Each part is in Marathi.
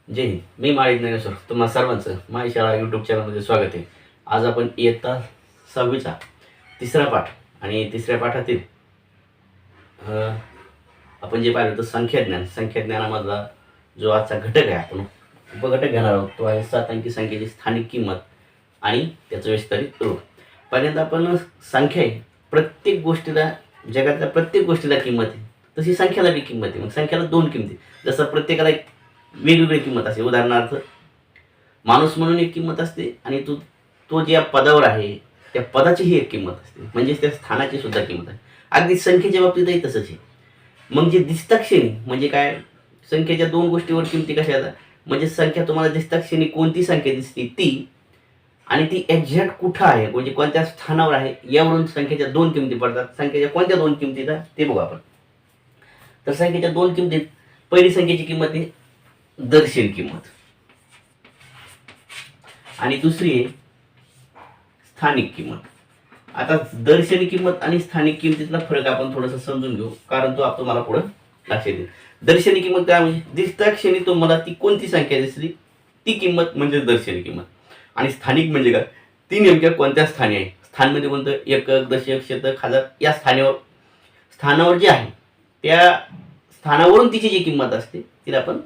जय हिंद. मी माळी ज्ञानेश्वर तुम्हा सर्वांचं माझी शाळा यूट्यूब चॅनलमध्ये स्वागत आहे. आज आपण इयत्ता 6वीचा तिसरा पाठ आणि तिसऱ्या पाठातील आपण जे पाहिलं तर संख्याज्ञानामधला जो आजचा घटक आहे आपण उपघटक घेणार आहोत तो आहे 7 अंकी संख्येची स्थानिक किंमत आणि त्याचं विस्तारित रूप. पहिल्यांदा आपण संख्या आहे, प्रत्येक गोष्टीला जगातल्या प्रत्येक गोष्टीला किंमत आहे, तशी संख्याला बी किंमत आहे. मग संख्याला दोन किंमती, जसं प्रत्येकाला एक वेगवेगळी किंमत असते. उदाहरणार्थ माणूस म्हणून एक किंमत असते आणि तो तो ज्या पदावर आहे त्या पदाचीही एक किंमत असते, म्हणजेच त्या स्थानाची सुद्धा किंमत आहे. अगदी संख्येच्या बाबतीतही तसंच आहे. मग जे दिसताक्षणी म्हणजे काय, संख्येच्या दोन गोष्टीवर किमती कशा येतात, म्हणजे संख्या तुम्हाला दिसताक्षणी कोणती संख्या दिसते ती आणि ती एक्झॅक्ट कुठं आहे म्हणजे कोणत्या स्थानावर आहे यावरून संख्येच्या दोन किमती पडतात. संख्येच्या कोणत्या दोन किमती ते बघू आपण. तर संख्येच्या दोन किमतीत पहिली संख्येची किंमत आहे दर्शन किंमत आणि दुसरी आहे स्थानिक किंमत. आता दर्शनी किंमत आणि स्थानिक किंमतीतला फरक आपण थोडासा समजून घेऊ, कारण तो आपण तुम्हाला पुढे लक्षात येईल. दर्शनी किंमत काय म्हणजे दिसता क्षणी तुम्हाला ती कोणती संख्या दिसली ती किंमत म्हणजे दर्शनी किंमत. आणि स्थानिक म्हणजे काय, ती नेमक्या कोणत्या स्थानी आहे. स्थान म्हणजे कोणतं, एकक, दशक, शतक, हजार या स्थानावर जे आहे त्या स्थानावरून तिची जी किंमत असते तिला आपण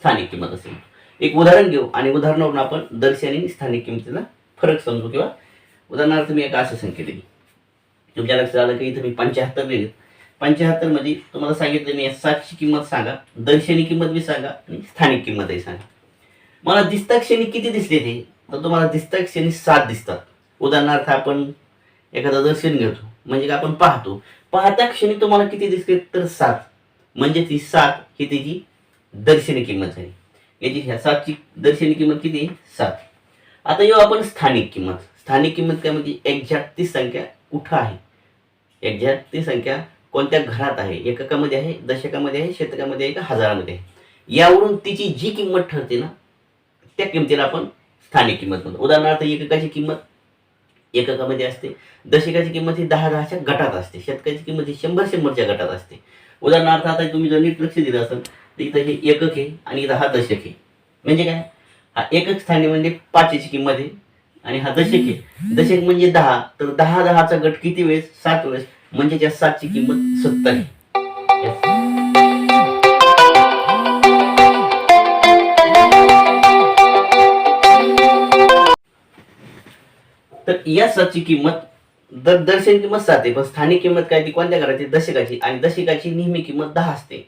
स्थानिक किंमत असेल. एक उदाहरण घेऊ आणि उदाहरणावरून आपण दर्शनी आणि स्थानिक किंमतीला फरक समजू. किंवा उदाहरणार्थ मी एक असं संख्या दिली, तुमच्या लक्षात आलं की इथं मी 75 लिहिले. 75 मध्ये तुम्हाला सांगितलं मी 7ची किंमत सांगा, दर्शनी किंमत बी सांगा आणि स्थानिक किंमतही सांगा. मला दिसता क्षणी किती दिसले ते, तर तुम्हाला दिसता क्षणी 7 दिसतात. उदाहरणार्थ आपण एखादं दर्शन घेतो म्हणजे आपण पाहता क्षणी तुम्हाला किती दिसले तर 7, म्हणजे ती 7 ही त्याची दर्शनी किंमत झाली. याची ह्या 7ची दर्शनी किंमत किती आहे 7. आता येऊ आपण स्थानिक किंमत. स्थानिक किंमत काय म्हणजे एक्झॅक्ट ती संख्या कुठं आहे, एक्झॅक्ट ती संख्या कोणत्या घरात आहे, एककामध्ये आहे, दशकामध्ये आहे, शतकामध्ये आहे का हजारामध्ये आहे, यावरून तिची जी किंमत ठरते ना त्या किमतीला आपण स्थानिक किंमत म्हणतो. उदाहरणार्थ एककाची किंमत एककामध्ये असते, दशकाची किंमत ही 10-10च्या गटात असते, शतकाची किंमत ही 100-100च्या गटात असते. उदाहरणार्थ आता तुम्ही जर नीट लक्ष दिलं असेल तर इथं हे एकक आहे आणि इथं हा दशक आहे. म्हणजे काय, हा एकक स्थानी म्हणजे 5ची किंमत आहे आणि हा दशक आहे. दशक म्हणजे 10, तर 10-10चा गट किती वेळेस 7 वेळेस, म्हणजे त्या 7ची किंमत 70 आहे. तर या 7ची किंमत दर्शन किंमत 7 आहे, पण स्थानिक किंमत काय ती कोणत्या घराची, दशकाची. आणि दशकाची नेहमी किंमत 10 असते,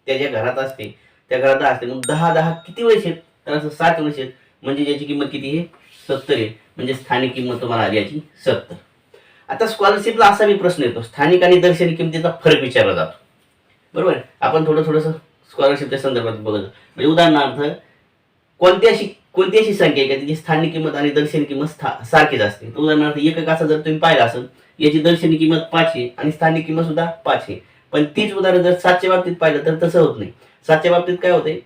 त्या ज्या घरात असते त्या घरात 10 असते. मग 10-10 किती वेळेस आहेत, तर असं 7 वेळेस आहेत, म्हणजे ज्याची किंमत किती आहे 70 आहे. म्हणजे स्थानिक किंमत तुम्हाला आली याची 70. आता स्कॉलरशिपला असा बी प्रश्न येतो, स्थानिक आणि दर्शनी किंमतीचा फरक विचारला जातो. बरोबर, आपण थोडंसं स्कॉलरशिपच्या संदर्भात बघतो. म्हणजे उदाहरणार्थ कोणती अशी संख्या आहे का तिची स्थानिक किंमत आणि दर्शनी किंमत सारखीच असते. उदाहरणार्थ एककाचा जर तुम्ही पाहिला असेल, याची दर्शनी किंमत 5 आहे आणि स्थानिक किंमत सुद्धा 5 आहे. पण तीच उदाहरण जर 7च्या बाबतीत पाहिलं तर तसं होत नाही. 7च्या बाबतीत काय होते,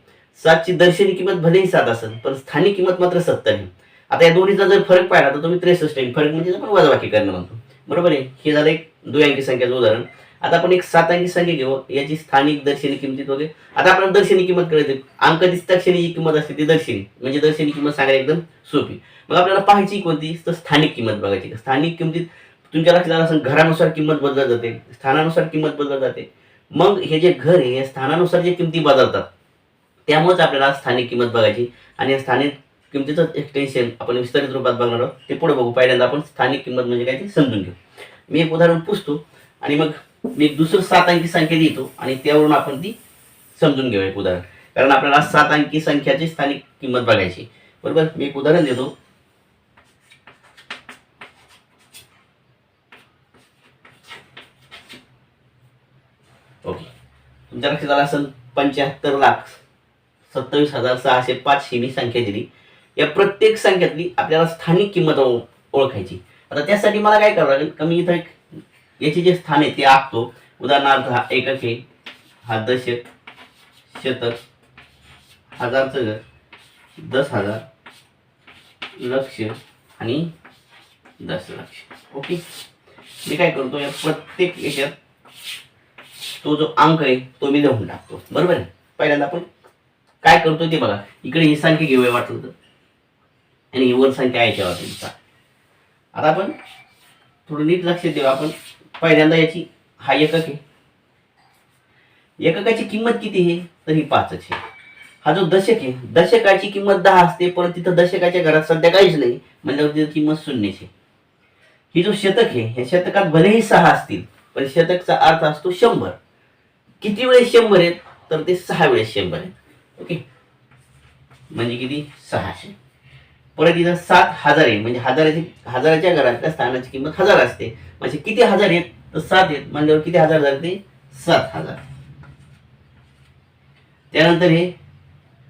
7ची दर्शनी किंमत भलेही 7 असेल पण स्थानिक किंमत मात्र 70 आहे. आता या दोन्हीचा जर फरक पाहिला तर तुम्ही 63 येईल. फरक म्हणजे आपण वजाबाकी करणं म्हणतो. बरोबर आहे, हे झालं एक द्विअंकी संख्याचं उदाहरण. आता आपण एक 7 अंकी संख्या घेऊ, याची स्थानिक दर्शनी किंमतीत वगैरे. आता आपण दर्शनी किंमत करायची, अंक दिसता क्षणी जी किंमत असते ती दर्शनी, म्हणजे दर्शनी किंमत सांगायला एकदम सोपी. मग आपल्याला पाहायची कोणती, तर स्थानिक किंमत बघायची. स्थानिक किंमतीत तुमच्या लक्षात आलं असेल घरानुसार किंमत बदलत जाते, स्थानानुसार किंमत बदलत जाते. मग हे जे घर आहे या स्थानानुसार जे किमती बदलतात, त्यामुळेच आपल्याला स्थानिक किंमत बघायची. आणि या स्थानिक किमतीचं एक्सटेन्शन आपण विस्तारित रूपात बघणार आहोत, ते पुढे बघू. पहिल्यांदा आपण स्थानिक किंमत म्हणजे काय ते समजून घेऊ. मी एक उदाहरण पुसतो आणि मग मी एक दुसरं 7 अंकी संख्या देतो आणि त्यावरून आपण ती समजून घेऊ एक उदाहरण, कारण आपल्याला 7 अंकी संख्याची स्थानिक किंमत बघायची. बरोबर, मी एक उदाहरण देतो. ओके, तुमच्या लक्षात आलं असेल 75,27,605 ही मी संख्या दिली. या प्रत्येक संख्यातली आपल्याला स्थानिक किंमत ओळखायची. आता त्यासाठी मला काय करावं लागेल, का मी इथं याचे जे स्थान आहे ते आखतो. उदाहरणार्थ हा एकक आहे, हा दशक, शतक, हजारचं घर, 10,000, लक्ष आणि 10,00,000. ओके, मी काय करतो या प्रत्येक याच्यात तो जो अंक आहे तो मी लिहून टाकतो. बरोबर आहे. पहिल्यांदा आपण काय करतो ते बघा. इकडे ही संख्या घेऊया वाटलं तर, आणि ही वर संख्या आहे तेव्हा तुमचा. आता आपण थोडं नीट लक्ष देऊ. आपण पहिल्यांदा याची हा एकक आहे, एककाची किंमत किती आहे तर ही 5 आहे. हा जो दशक आहे, दशकाची किंमत 10 असते, पण तिथं दशकाच्या घरात सध्या काहीच नाही म्हणजे तिथं किंमत 0 आहे. ही जो शतक आहे, ह्या शतकात भलेही 6 असतील पण शतकचा अर्थ असतो 100. किती वेळेस 100 आहेत तर ते 6 वेळेस 100 आहेत. ओके, म्हणजे किती 600. परत इथं 7000 आहे, म्हणजे हजाराच्या घरातल्या स्थानाची किंमत 1000 असते. म्हणजे किती हजार आहेत तर 7 आहेत, म्हणजे किती हजार झाले ते 7000. त्यानंतर हे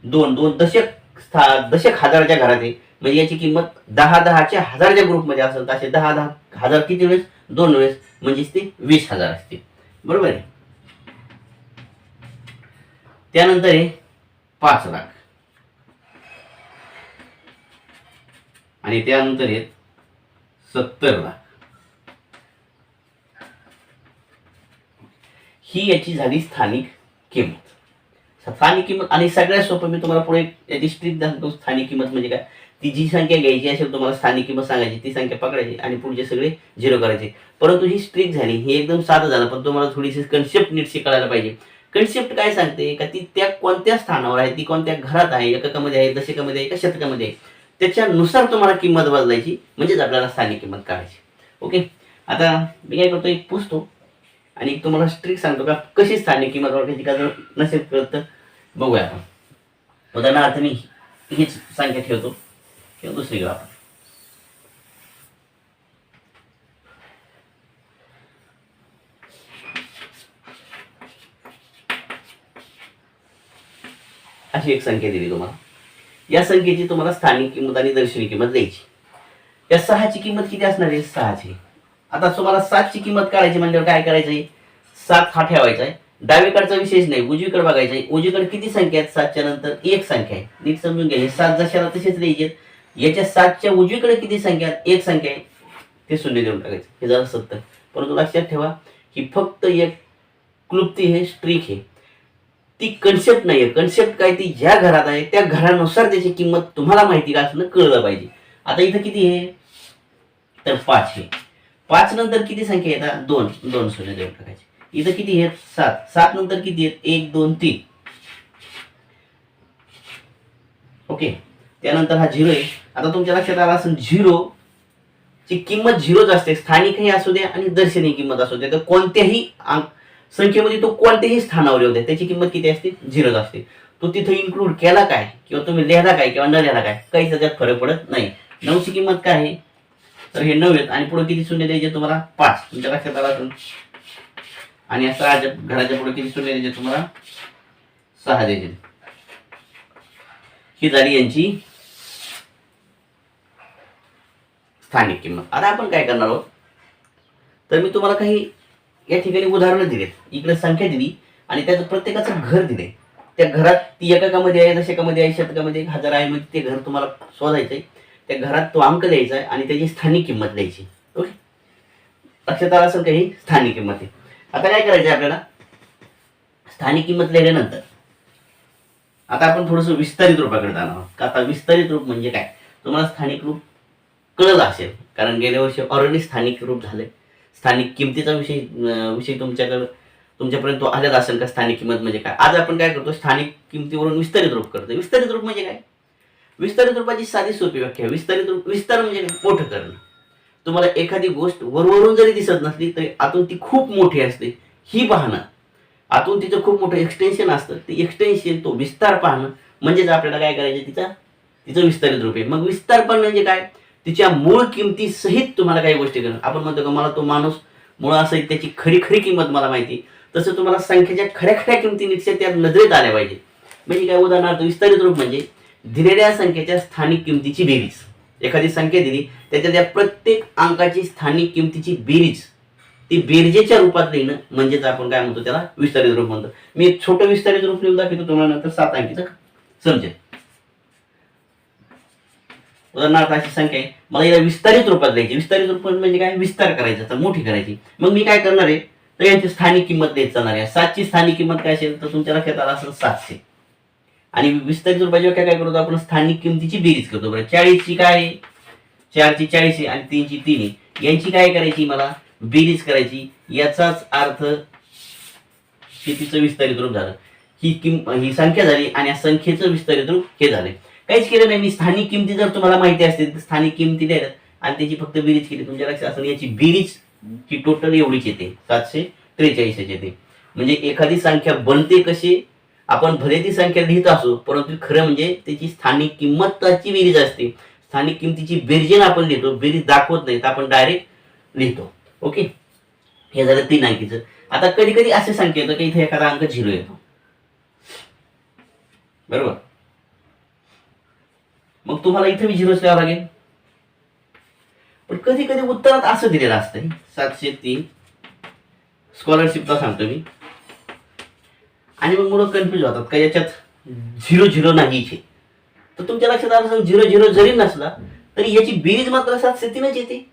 दोन दशक हजाराच्या घरात आहे, म्हणजे याची किंमत 10 हजारच्या ग्रुपमध्ये असेल तर असे 10 हजार किती वेळेस 2 वेळेस, म्हणजेच ते 20,000 असते. बरोबर आहे. त्यानंतर हे 5 लाख, आणि त्यानंतर हे 70 लाख. ही याची झाली स्थानिक किंमत. स्थानिक किंमत, आणि सगळ्यात सोपं मी तुम्हाला पुढे याची स्ट्रिक दाखवतो. स्थानिक किंमत म्हणजे काय, ती जी संख्या घ्यायची असेल तुम्हाला स्थानिक किंमत सांगायची, ती संख्या पकडायची आणि पुढचे सगळे झिरो करायचे. परंतु ही स्ट्रिक झाली, हे एकदम साधं झालं, पण तुम्हाला थोडीशी कन्सेप्ट नीट शिकायला पाहिजे. कन्सेप्ट काय सांगते का, ती त्या कोणत्या स्थानावर आहे, ती कोणत्या घरात आहे, एककामध्ये आहे, दशकामध्ये आहे का शतकामध्ये आहे, त्याच्यानुसार तुम्हाला किंमत बदलायची, म्हणजेच आपल्याला स्थानिक किंमत काढायची. ओके, आता मी काय करतो, एक पुसतो आणि तुम्हाला स्ट्रिक सांगतो का कशी स्थानिक किंमत ओळखायची. का जर नसेल कळत तर बघूया आपण. उदाहरणार्थ मी हीच संख्या ठेवतो किंवा दुसरी घेऊ आपण. अशी एक संख्या दिली तुम्हाला. या संख्येची तुम्हाला स्थानिक किंमत आणि दर्शनी किंमत द्यायची. या 6ची किंमत किती असणार आहे, 6ची. आता तुम्हाला 7ची किंमत काढायची म्हणजे काय करायचंय, 7 हा ठेवायचा आहे. डावीकडचा विशेष नाही, उजवीकडे बघायचं आहे. उजवीकडे किती संख्या आहेत, 7च्या नंतर एक संख्या आहे. नीट समजून घ्या, 7 जशाला तसेच द्यायचे. याच्या 7च्या उजवीकडे किती संख्या आहेत, एक संख्या आहे, ते 0 देऊन टाकायचं. हे झालं 70. परंतु लक्षात ठेवा ही फक्त एक क्लुप्ती आहे, स्ट्रिक आहे, ती कन्सेप्ट नाहीये. कन्सेप्ट काय, ती ज्या घरात आहे त्या घरानुसार त्याची किंमत तुम्हाला माहिती का असणं कळलं पाहिजे. आता इथं किती आहे तर 5 आहे. 5 नंतर किती संख्या येतात, 2 0 देऊन टाकायचे. इथं किती आहेत, 7 नंतर किती आहेत, 1 2 3. ओके, त्यानंतर हा 0 आहे. आता तुमच्या लक्षात आला असेल, 0 ची किंमत 0च असते, स्थानिकही असू द्या आणि दर्शनीय किंमत असू द्या. तर कोणत्याही संख्येमध्ये तो कोणत्याही स्थानावर येऊ द्या, त्याची किंमत किती असते, 0च असते. तो तिथे इन्क्लूड केला काय किंवा तुम्ही लिहिला काय किंवा न लिहिला काय, काही त्याच्यात फरक पडत नाही. 9ची किंमत काय आहे तर हे 9 आहेत, आणि पुढे किती शून्य द्यायचे तुम्हाला, 5. तुमच्या लक्षात आला असेल. आणि या 6च्या घराच्या पुढे किती शून्य द्यायचे तुम्हाला, 6 द्यायचे. ही झाली यांची स्थानिक किंमत. आता आपण काय करणार आहोत तर मी तुम्हाला काही या ठिकाणी उदाहरणं दिलेत. इकडे संख्या दिली आणि त्याचं प्रत्येकाचं घर दिले. त्या घरात ती एककामध्ये आहे, दशकामध्ये आहे, शतकामध्ये 1000 आहे, म्हणजे ते घर तुम्हाला शोधायचंय. त्या घरात तो अंक द्यायचा आहे आणि त्याची स्थानिक किंमत द्यायची. ओके, लक्षात आलं असेल काही स्थानिक किंमत आहे. आता काय करायचं आपल्याला, स्थानिक किंमत लिहिल्यानंतर आता आपण थोडंसं विस्तारित रूपाकडे जाणार आहोत. का आता विस्तारित रूप म्हणजे काय, तुम्हाला स्थानिक रूप कळलं असेल, कारण गेल्या वर्षी ऑलरेडी स्थानिक रूप झाले. स्थानिक किमतीचा विषय तुमच्यापर्यंत तो आलेला असेल का, स्थानिक किंमत म्हणजे काय. आज आपण काय करतो, स्थानिक किमतीवरून विस्तारित रूप करतो. विस्तारित रूप म्हणजे काय, विस्तारित रूपाची साधी सोपी व्याख्या, विस्तार म्हणजे मोठं करणं. तुम्हाला एखादी गोष्ट वरवरून जरी दिसत नसली तरी आतून ती खूप मोठी असते, ही पाहणं. आतून तिचं खूप मोठं एक्सटेन्शन असतं, ते एक्सटेन्शन, तो विस्तार पाहणं म्हणजेच आपल्याला काय करायचं, तिचं विस्तारित रूप आहे. मग विस्तार पण म्हणजे काय, तिच्या मूळ किमती सहित तुम्हाला काही गोष्टी करणं. आपण म्हणतो का मला तो माणूस मुळा असं त्याची खरी खरी किंमत मला माहिती, तसं तुम्हाला संख्येच्या खऱ्या किमती निश्चित त्या नजरेत आल्या पाहिजे. म्हणजे काय, उदाहरणार्थ विस्तारित रूप म्हणजे दिलेल्या संख्येच्या स्थानिक किमतीची बेरीज. एखादी संख्या दिली, त्याच्या त्या प्रत्येक अंकाची स्थानिक किमतीची बेरीज, ती बेरजेच्या रूपात लिहिणं म्हणजेच आपण काय म्हणतो त्याला विस्तारित रूप म्हणतो. मी एक छोटं विस्तारित रूप लिहून दाखवतो तुम्हाला, नंतर 7 अंकीचं समजेल. उदाहरणार्थ अशी संख्या आहे, मला याला विस्तारित रूपात लिहायची. विस्तारित रूप म्हणजे काय, विस्तार करायचा, तर मोठी करायची. मग मी काय करणार आहे तर यांची स्थानिक किंमत देत जाणार आहे. 7ची स्थानिक किंमत काय असेल तर तुमच्या लक्षात आला असेल 700. आणि विस्तारित रूपाची व्याख्या काय करतो आपण, स्थानिक किमतीची बेरीज करतो. बरं 40ची काय आहे, 4ची 40 आहे आणि 3ची 3 आहे, यांची काय करायची मला, बेरीज करायची. याचाच अर्थ तिचं विस्तारित रूप झालं. ही संख्या झाली आणि या संख्येचं विस्तारित रूप हे झाले. काहीच केलं नाही मी. स्थानिक किमती जर तुम्हाला माहिती असतील तर स्थानिक किमती द्यायला आणि त्याची फक्त बेरीज केली, तुमच्या लक्षात असेल याची बेरीज ही टोटल एवढीच येते, 743 येते. म्हणजे एखादी संख्या बनते कशी, आपण भले ती संख्या लिहित असो परंतु खरं म्हणजे त्याची स्थानिक किंमताची बेरीज असते. स्थानिक किमतीची बेरजेन आपण लिहितो, बेरीज दाखवत नाही तर आपण डायरेक्ट लिहितो. ओके, हे झालं 3 अंकीचं. आता कधी कधी असे संख्या येतो की इथे एखादा अंक 0 येतो, बरोबर. मग तुम्हाला इथे बी 0 लिहावं लागेल. पण कधी कधी उत्तरात असं दिलेलं असतं 703, स्कॉलरशिपचा सांगतो मी, आणि मग मुलं कन्फ्युज होतात का याच्यात 0 नाही इथे. तर तुमच्या लक्षात आलं 0 जरी नसला तरी याची बेरीज मात्र 703च येते.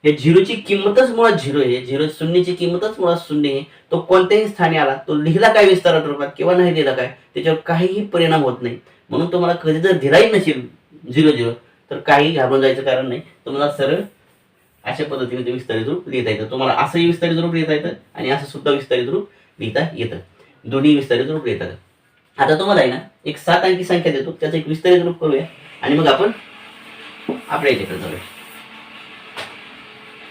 या 0ची किंमतच मुळात 0 आहे, 0ची किंमतच मुळात 0 आहे. तो कोणत्याही स्थानी आला, तो लिहिला काय विस्तारित रूपात किंवा नाही लिहिला काय त्याच्यावर काहीही परिणाम होत नाही. म्हणून तुम्हाला कधी जर दिलाही नसेल 0 तर काही घाबरून जायचं कारण नाही. तुम्हाला सरळ अशा पद्धतीने ते विस्तारित रूप लिहिता येतं. तुम्हाला असंही विस्तारित रूप लिहिता येतं आणि असं सुद्धा विस्तारित रूप लिहिता येतं. दोन्ही विस्तारित रूप लिहितात. आता तुम्हाला आहे ना एक 7 अंकी संख्या देतो, त्याचं एक विस्तारित रूप करूया आणि मग आपण आपल्या याच्याकडे जाऊया.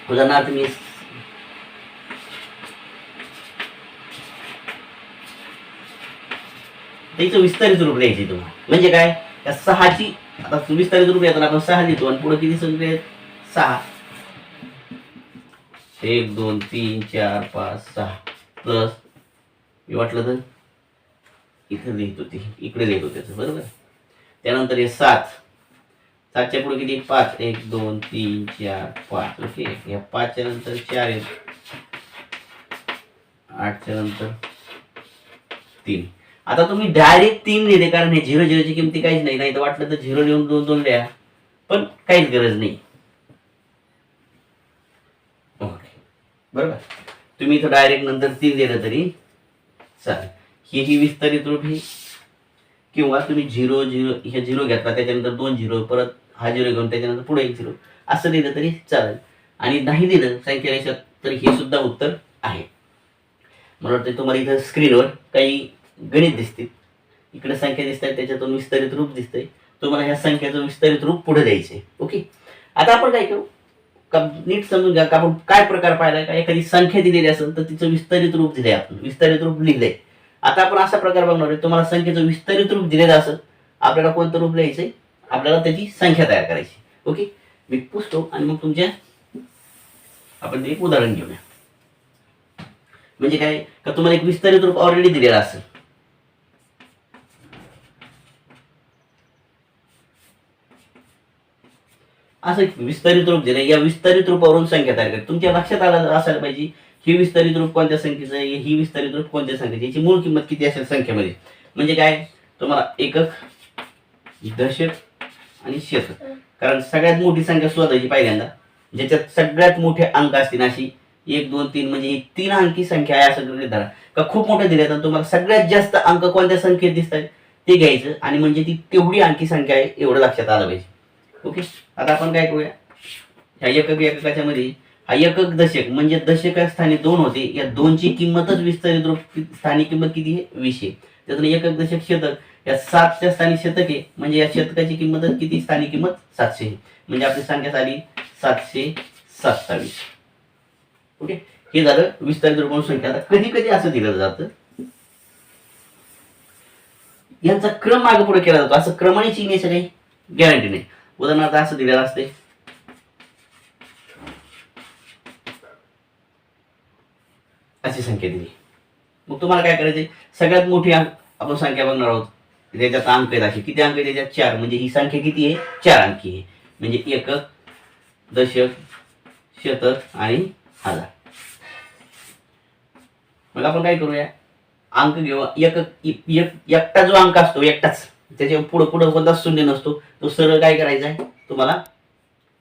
उदाहरणार्थ मी त्याचं विस्तारित रूप लिहायचे तुम्हाला. म्हणजे काय, त्या 6ची आता विस्तारित रूप येताना आपण 6 लिहितो आणि पुढे किती संख्या आहेत, 6. 1 2 3 4 5 6 प्लस मी वाटलं तर इथे लिहितो, ते इकडे लिहितो त्याचं, बरोबर. त्यानंतर हे 7च्या पुढे किती, 5 1 2 3 4 5. ओके, या 5च्या नंतर 4 आहेत, 8च्या नंतर 3. आता तुम्ही डायरेक्ट 3 लिहिले कारण हे 0ची किमती काहीच नाही तर वाटलं तर 0 लिहून 2 लिहा, पण काहीच गरज नाही. ओके, बरोबर. तुम्ही इथं डायरेक्ट नंतर 3 लिहिलं तरी चालेल. ही विस्तारित रूप ही, किंवा तुम्ही 0 हे 0 घेतला त्याच्यानंतर 2 0 परत हा 0 घेऊन त्याच्यानंतर पुढे 1 0 असं लिहिलं तरी चालेल. आणि नाही लिहिलं संख्या रेषात तर हे सुद्धा उत्तर आहे. मला वाटतं तुम्हाला इथं स्क्रीनवर काही गणित दिसतील, इकडे संख्या दिसतात, त्याच्यातून विस्तारित रूप दिसतंय. तुम्हाला ह्या संख्याचं विस्तारित रूप पुढे द्यायचंय. ओके, आता आपण काय करू का, नीट समजून घ्या का आपण काय प्रकार पाहिलाय का. एखादी संख्या दिलेली असेल तर तिचं विस्तारित रूप दिलंय, आपण विस्तारित रूप लिहिलंय. आता आपण असा प्रकार बघणार आहे, तुम्हाला संख्येचं विस्तारित रूप दिलेलं असेल, आपल्याला कोणतं रूप लिहायचंय, आपल्याला त्याची संख्या तयार करायची. ओके, मी पुसतो आणि मग तुमच्या आपण एक उदाहरण घेऊया. म्हणजे काय का तुम्हाला एक विस्तारित रूप ऑलरेडी दिलेलं असेल, असं विस्तारित रूप दिलं, या विस्तारित रूपावरून संख्या तयार करायची. तुमच्या लक्षात आलं असायला पाहिजे ही विस्तारित रूप कोणत्या संख्येचं आहे, ही विस्तारित रूप कोणत्या संख्येची, याची मूळ किंमत किती असेल संख्येमध्ये. म्हणजे काय, तुम्हाला एकक, दशक आणि शतक, कारण सगळ्यात मोठी संख्या शोधायची पहिल्यांदा, ज्याच्यात सगळ्यात मोठे अंक असतील, अशी 1 2 3 म्हणजे ही 3 अंकी संख्या आहे असं गृहीत धरा. का खूप मोठ्या दिल्या तर तुम्हाला सगळ्यात जास्त अंक कोणत्या संख्येत दिसत आहेत ते घ्यायचं आणि म्हणजे ती तेवढी अंकी संख्या आहे एवढं लक्षात आलं पाहिजे. ओके, आता आपण काय करूया, ह्या एककाच्या मध्ये हा एकक दशक म्हणजे दशक स्थानी 2 होते, या 2ची किंमतच विस्तारित रूप स्थानिक किंमत किती आहे, 20 आहे. त्यातून एकक दशक शतक, या 7च्या स्थानी शतक आहे म्हणजे या शतकाची किंमतच किती, स्थानिक किंमत 700 आहे. म्हणजे आपली संख्या झाली 727. ओके, हे झालं विस्तारित रूपाने संख्या. आता कधी कधी असं दिलं जातं, यांचा क्रम मागे पुढे केला जातो, असं क्रमाने चिन्हाची काही गॅरंटी नाही. उदाहरणार्थ असं दिलेलं असते, अशी संख्या दिली, मग तुम्हाला काय करायचे, सगळ्यात मोठी आपण संख्या बघणार आहोत, त्याच्यात अंक आहेत असे, किती अंक आहे त्याच्यात 4, म्हणजे ही संख्या किती आहे, 4 अंकी आहे. म्हणजे एकक, दशक, शतक आणि हजार. मग आपण काय करूया, अंक घेऊ, एकटा जो अंक असतो एकटाच, त्याच्या पुढे कोणता शून्य नसतो, तो सरळ काय करायचा आहे तुम्हाला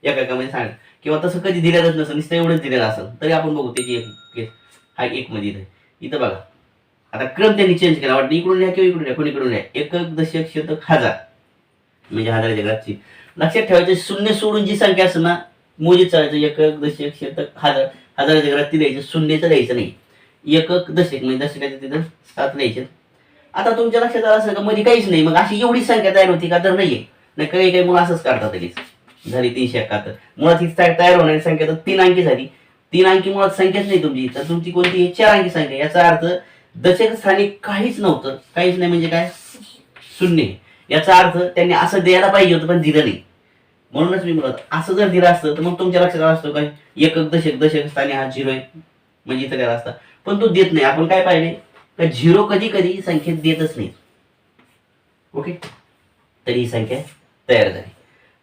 एकामध्ये सांगा, किंवा तसं कधी दिलेलंच नसेल, नुसतं एवढंच दिलेलं असेल तरी आपण बघू त्याची एक केस. हा 1 मध्ये इथं बघा आता क्रम त्यांनी चेंज केला, वाटतं इकडून लिहा किंवा इकडून लिहा, कोणीकडून लिहा. एकक, दशक, शतक, हजार म्हणजे हजाराच्या घराची. लक्षात ठेवायचं शून्य सोडून जी संख्या असं ना मोजीत चालायचं. एकक, दशक, शतक, हजार. हजाराच्या घरात ती द्यायचं, शून्यचं द्यायचं नाही. एकक, दशक म्हणजे दशकाच्या तिथं 7 द्यायचे. आता तुमच्या लक्षात आलं असेल का मध्ये काहीच नाही, मग अशी एवढी संख्या तयार होती का? तर नाहीये. नाही, काही काही मुलं असंच काढतात लगेच. झाली 371. मुळात ही तयार होणारी संख्या तर 3 अंकी झाली. 3 अंकी मुळात संख्याच नाही तुमची, तर तुमची कोणती 4 अंकी संख्या. याचा अर्थ दशक स्थानी काहीच नव्हतं. काहीच नाही म्हणजे काय? शून्य. याचा अर्थ त्यांनी असं द्यायला पाहिजे होतं पण दिलं नाही. म्हणूनच मी म्हणत असं जर दिलं असतं तर मग तुमच्या लक्षात आलं असतं काय एकक, दशक, दशक स्थानी हा 0 आहे म्हणजे इथं द्यायला असता. पण तो देत नाही. आपण काय पाहिले का 0 कधी कधी संख्येत देतच नाही. ओके, तर ही संख्या तयार झाली.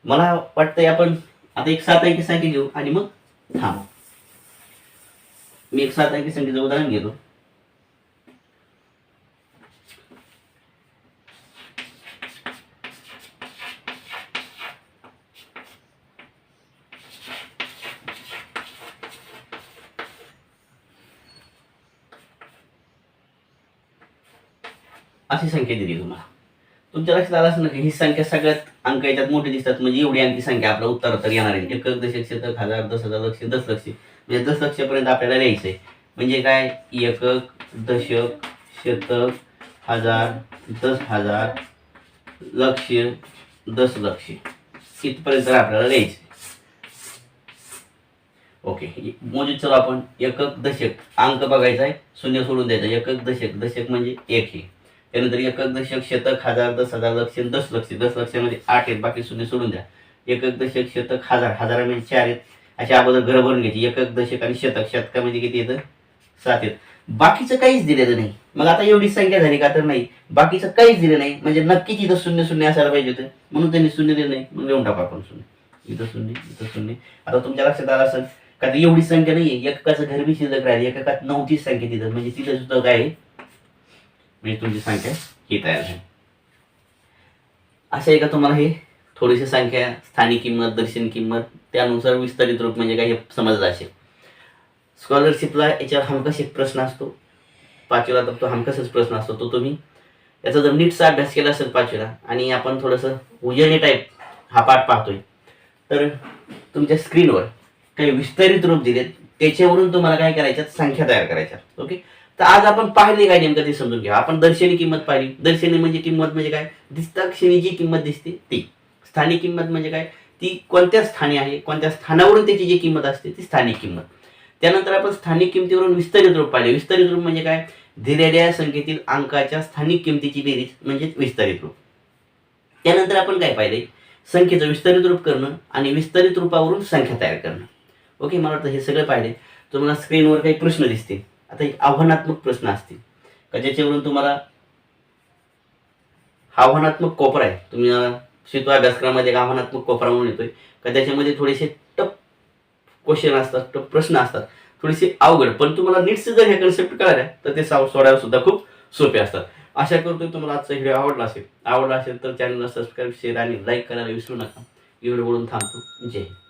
मला वाटतंय आपण आता एक 7 अंकी संख्या घेऊ आणि मग थांबू. मी एक 7 अंकी संख्येचं उदाहरण घेतो. अशी संख्या दिली तुम्हाला. तुमच्या लक्षात आलं असं ना की ही संख्या सगळ्यात अंक याच्यात मोठी दिसतात म्हणजे एवढी अंकी संख्या आपल्या उत्तर येणार आहे. एकक, दशक, शतक, हजार, 10,000, लक्ष, 10,00,000 म्हणजे 10,00,000 आपल्याला लिहायचंय. म्हणजे काय? एकक, दशक, शतक, हजार, 10,000, लक्ष, 10,00,000 इथपर्यंत आपल्याला लिहायचंय. ओके, मोजून चला आपण. एकक, दशक अंक बघायचा आहे, शून्य सोडून द्यायचं. एकक, दशक, दशक म्हणजे 1 हे. त्यानंतर एकक, दशक, शतक, हजार, 10,000, लक्ष, 10,00,000. 10,00,000मध्ये 8 आहेत, बाकी शून्य सोडून द्या. एकक, दशक, शतक, हजार. हजारामध्ये 4 आहेत. अशा अगोदर घर भरून घ्यायची. एकक, दशक आणि शतक. शतकामध्ये किती येतं? 7 आहेत. बाकीचं काहीच दिलेलं नाही. मग आता एवढी संख्या झाली का? तर नाही. बाकीचं काहीच दिलं नाही म्हणजे नक्कीच इथं शून्य शून्य असायला पाहिजे होतं, म्हणून त्यांनी शून्य दिलं नाही. मग लिहून टाकू आपण शून्य. इथं शून्य, इथं शून्य. आता तुमच्या लक्षात आलं असेल का एवढी संख्या नाहीये. एककाचं घर बी शिल्लक राहिली. एककात 9ची संख्या तिथं म्हणजे तिथं सुद्धा काय आहे म्हणजे तुमची संख्या ही तयार झाली. असं आहे का तुम्हाला हे थोडीशी संख्या, स्थानिक किंमत, दर्शन किंमत, त्यानुसार विस्तारित रूप म्हणजे काय हे समजलं असेल. स्कॉलरशिपला याच्यावर हमखास एक प्रश्न असतो. 5वीला तर तो हमखासच प्रश्न असतो. तो तुम्ही याचा जर नीटचा अभ्यास केला असेल 5वीला आणि आपण थोडंसं उजळणी टाईप हा पाठ पाहतोय तर तुमच्या स्क्रीनवर काही विस्तारित रूप दिलेत, त्याच्यावरून तुम्हाला काय करायच्यात? संख्या तयार करायच्या. ओके, तर आज आपण पाहिले काय नेमकं ते समजून घ्या. आपण दर्शनी किंमत पाहिली. दर्शनी म्हणजे किंमत म्हणजे काय? दिसता क्षणी जी किंमत दिसते ती. स्थानिक किंमत म्हणजे काय? ती कोणत्या स्थानी आहे, कोणत्या स्थानावरून त्याची जी किंमत असते ती स्थानिक किंमत. त्यानंतर आपण स्थानिक किमतीवरून विस्तारित रूप पाहिले. विस्तारित रूप म्हणजे काय? दिलेल्या संख्येतील अंकाच्या स्थानिक किमतीची बेरीज म्हणजे विस्तारित रूप. त्यानंतर आपण काय पाहिले? संख्येचं विस्तारित रूप करणं आणि विस्तारित रूपावरून संख्या तयार करणं. ओके, मला वाटतं हे सगळं पाहिले. तुम्हाला स्क्रीनवर काही प्रश्न दिसतील. आता एक आव्हानात्मक प्रश्न असतील का ज्याच्यावरून तुम्हाला आव्हानात्मक कोपरा आहे. तुम्ही शिकवा अभ्यासक्रमामध्ये एक आव्हानात्मक कोपरा म्हणून येतोय का त्याच्यामध्ये थोडेसे टफ क्वेश्चन असतात, टफ प्रश्न असतात, थोडेसे अवघड, पण तुम्हाला नीटचे जर हे कन्सेप्ट कळाले तर ते सोडायला सुद्धा खूप सोपे असतात. आशा करतोय तुम्हाला आजचा व्हिडिओ आवडला असेल तर चॅनलला सबस्क्राईब, शेअर आणि लाईक करायला विसरू नका. व्हिडिओ बोलून थांबतो. जय हिंद.